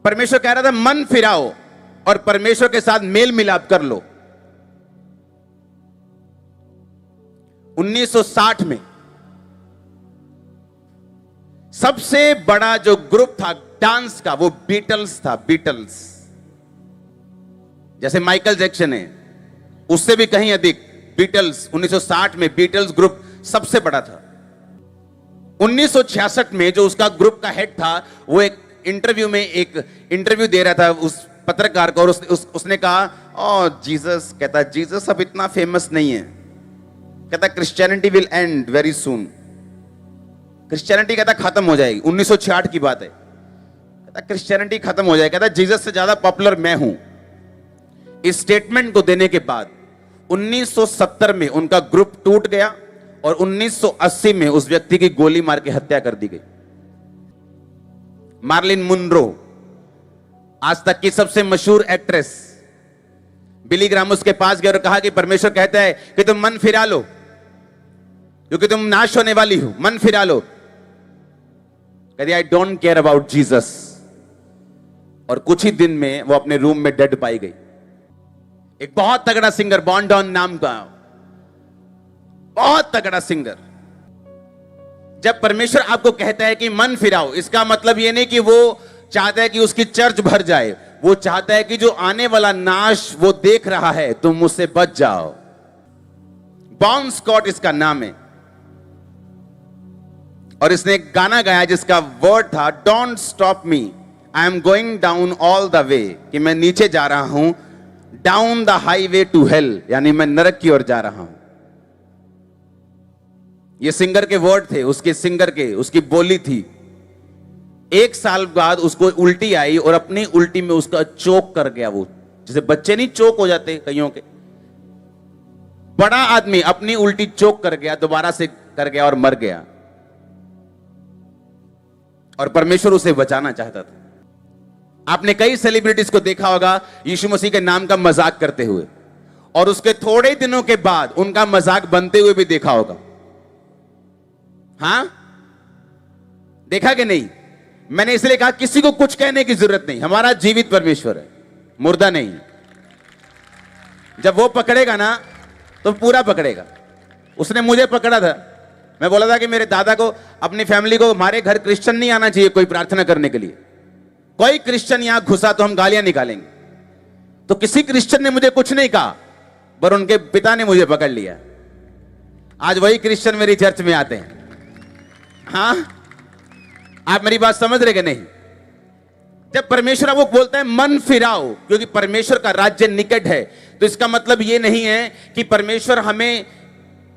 परमेश्वर कह रहा था मन फिराओ और परमेश्वर के साथ मेल मिलाप कर लो। 1960 में सबसे बड़ा जो ग्रुप था डांस का वो बीटल्स था। बीटल्स जैसे माइकल जैक्सन है, उससे भी कहीं अधिक बीटल्स। 1960 में बीटल्स ग्रुप सबसे बड़ा था। 1966 में जो उसका ग्रुप का हेड था वो एक इंटरव्यू में एक इंटरव्यू दे रहा था उस पत्रकार को, और उसने कहा ओ जीसस, कहता जीसस अब इतना फेमस नहीं है, कहता Christianity will and very soon. Christianity कहता खत्म हो जाएगी। 1966 की बात है। कहता क्रिश्चियनिटी खत्म हो जाएगी, कहता जीसस से ज्यादा पॉपुलर मैं हूं। इस स्टेटमेंट को देने के बाद 1970 में उनका ग्रुप टूट गया और 1980 में उस व्यक्ति की गोली मार के हत्या कर दी गई। मार्लिन मुनरो, आज तक की सबसे मशहूर एक्ट्रेस, बिली ग्राम उसके पास गया और कहा कि परमेश्वर कहता है कि तुम मन फिरा लो क्योंकि तुम नाश होने वाली हो, मन फिरा लो। कहती I don't care about Jesus, और कुछ ही दिन में वो अपने रूम में डेड पाई गई। एक बहुत तगड़ा सिंगर, बॉन्डॉन नाम का बहुत तगड़ा सिंगर। जब परमेश्वर आपको कहता है कि मन फिराओ, इसका मतलब यह नहीं कि वो चाहता है कि उसकी चर्च भर जाए, वो चाहता है कि जो आने वाला नाश वो देख रहा है तुम उससे बच जाओ। बॉन स्कॉट इसका नाम है, और इसने एक गाना गाया जिसका वर्ड था don't stop me, I am going down all the way, कि मैं नीचे जा रहा हूं, down the highway to hell, यानी मैं नरक की ओर जा रहा हूं। ये सिंगर के वर्ड थे, उसके सिंगर के, उसकी बोली थी। 1 साल बाद उसको उल्टी आई और अपनी उल्टी में उसका चोक कर गया। वो जैसे बच्चे नहीं चोक हो जाते कईयों के, बड़ा आदमी अपनी उल्टी चोक कर गया, दोबारा से कर गया और मर गया। और परमेश्वर उसे बचाना चाहता था। आपने कई सेलिब्रिटीज को देखा होगा यीशु मसीह के नाम का मजाक करते हुए, और उसके थोड़े दिनों के बाद उनका मजाक बनते हुए भी देखा होगा। हां, देखा कि नहीं? मैंने इसलिए कहा किसी को कुछ कहने की जरूरत नहीं, हमारा जीवित परमेश्वर है, मुर्दा नहीं। जब वो पकड़ेगा ना तो पूरा पकड़ेगा। उसने मुझे पकड़ा था, मैं बोला था कि मेरे दादा को, अपनी फैमिली को, हमारे घर क्रिश्चियन नहीं आना चाहिए कोई प्रार्थना करने के लिए। कोई क्रिश्चियन यहां घुसा तो हम गालियां निकालेंगे। तो किसी क्रिश्चियन ने मुझे कुछ नहीं कहा, पर उनके पिता ने मुझे पकड़ लिया। आज वही क्रिश्चियन मेरी चर्च में आते हैं। हाँ, आप मेरी बात समझ रहे कि नहीं? जब परमेश्वर आपको बोलता है मन फिराओ क्योंकि परमेश्वर का राज्य निकट है, तो इसका मतलब यह नहीं है कि परमेश्वर हमें,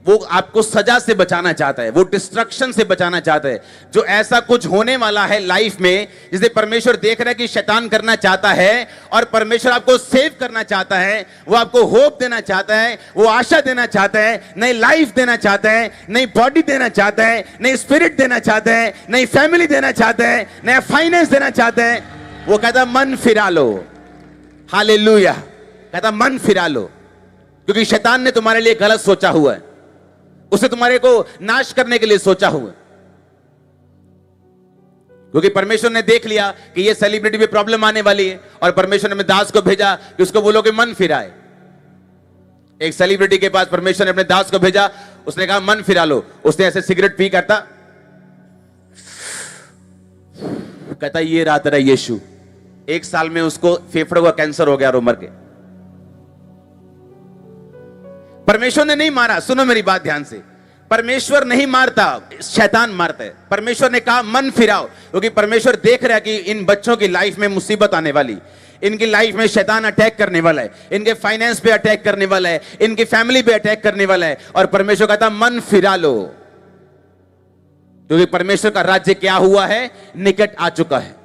वो आपको सजा से बचाना चाहता है, वो डिस्ट्रक्शन से बचाना चाहता है। जो ऐसा कुछ होने वाला है लाइफ में जिसे परमेश्वर देख रहा है कि शैतान करना चाहता है, और परमेश्वर आपको सेव करना चाहता है, वो आपको होप देना चाहता है, वो आशा देना चाहता है, नई लाइफ देना चाहता है, नई बॉडी देना चाहता है, नई स्पिरिट देना चाहता है, नई फैमिली देना चाहता है, नया फाइनेंस देना चाहता है। वो कहता मन फिरा लो। हालेलुया। कहता मन फिरा लो क्योंकि शैतान ने तुम्हारे लिए गलत सोचा हुआ है, उसे तुम्हारे को नाश करने के लिए सोचा हुआ। क्योंकि परमेश्वर ने देख लिया कि ये सेलिब्रिटी में प्रॉब्लम आने वाली है, और परमेश्वर ने अपने दास को भेजा कि उसको बोलो कि मन फिराए। एक सेलिब्रिटी के पास परमेश्वर ने अपने दास को भेजा, उसने कहा मन फिरा लो। उसने ऐसे सिगरेट पी करता, कहता ये रहा तेरा यीशु। 1 साल में उसको फेफड़ों का कैंसर हो गया और वो मर गया। परमेश्वर ने नहीं मारा, सुनो मेरी बात ध्यान से, परमेश्वर नहीं मारता, शैतान मारता है। परमेश्वर ने कहा मन फिराओ क्योंकि परमेश्वर देख रहा है कि इन बच्चों की लाइफ में मुसीबत आने वाली, इनकी लाइफ में शैतान अटैक करने वाला है, इनके फाइनेंस पे अटैक करने वाला है, इनकी फैमिली पे अटैक करने वाला है। और परमेश्वर कहता मन फिरा लो क्योंकि परमेश्वर का राज्य क्या हुआ है? निकट आ चुका है।